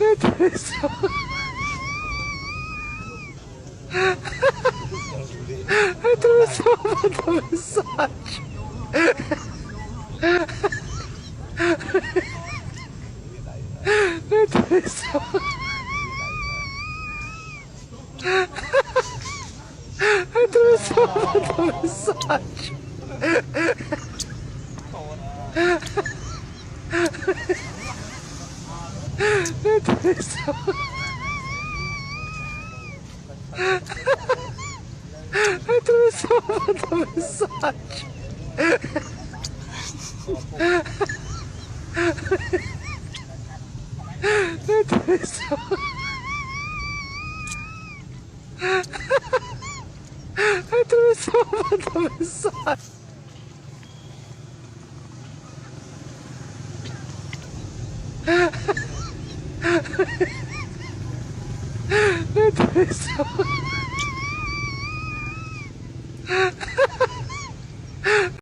Atravessou. Atravessou a mensagem. Atravessou. Atravessou a mensagem. Atravessou. Atravessou a mensagem. Atravessou. Atravessou a mensagem. Atravessou.